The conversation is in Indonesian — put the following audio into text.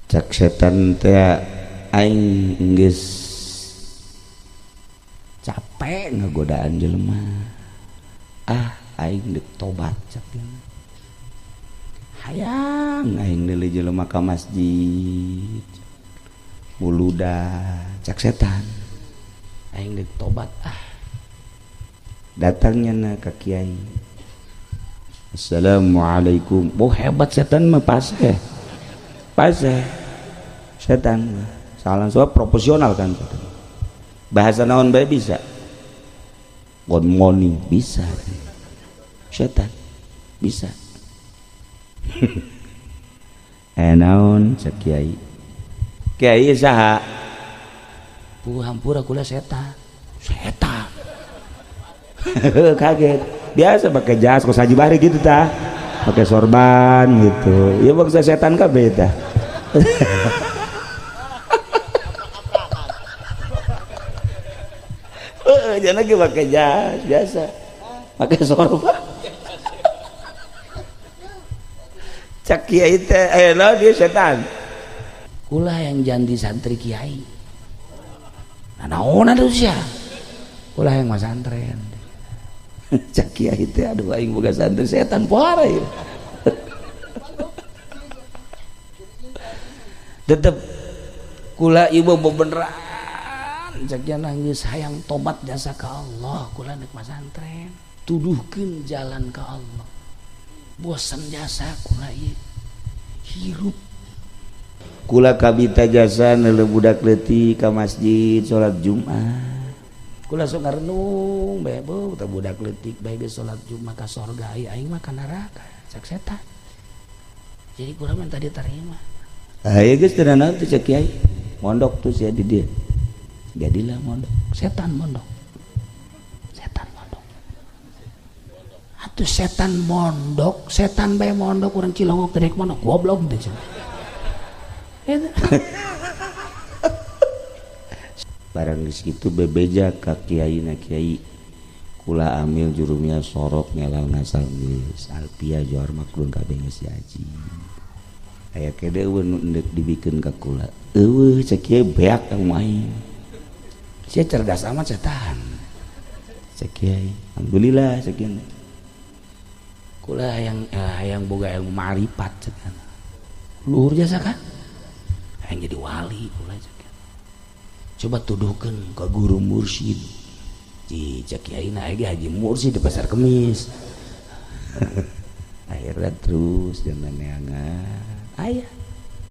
cak setan teh aing geus capek ngagodaan jelema aing deuk tobat cak hayang aing deulih jelema ka masjid muluda cak setan aing deuk tobat datangnya na ka kiai assalamualaikum hebat setan mah pas setan salah soal proporsional kan bahasa naon bae bisa good morning bisa setan bisa naon cek kiai saha hampura kula setan kaget biasa pakai jas kos haji bari gitu tah pakai sorban gitu ya bangsa setan kabeh tah jangan lagi pakai jas biasa pakai sorban cak kiai teh dia setan kula yang janji santri kiai naon atuh sia kula yang mas santren cak kiai teh aduh aing boga santri setan poara ya tetep kula ibu beneran caknya nangis hayang tobat jasa ke Allah kula nek mas santren tuduhkeun jalan ke Allah bosan jasa kula ieu hirup kula kabita jasa neuleuh budak leutik ka masjid salat Jumat kula sok ngarenung bae beuh teh budak leutik bae geus salat Jumat ka sorga aing mah ka neraka cak setan jadi kula minta diterima aya geus teu naon teh cek kiai mondok tuh sia di dieu jadilah mondok setan mondok atuh setan mondok setan bae mondok urang Cilongok teh mondok goblok teh barang di situ bebeja ka kiai na kiai kula amil jurumnya sorok ngelal ngasal geus alpia johar maklun kabeh geus haji aya kede eueuh nu endek dibikeun ka kula eueuh cek kiai beak kang main sia cerdas amat setan cek kiai alhamdulillah cek kiai kula hayang boga ilmu ma'rifat cek luhur jasa kan hayang jadi wali kula cek coba tuduhkeun ka guru mursyid cek kiai na aya haji mursyid di pasar kemis akhirnya terus jangan neangan ayah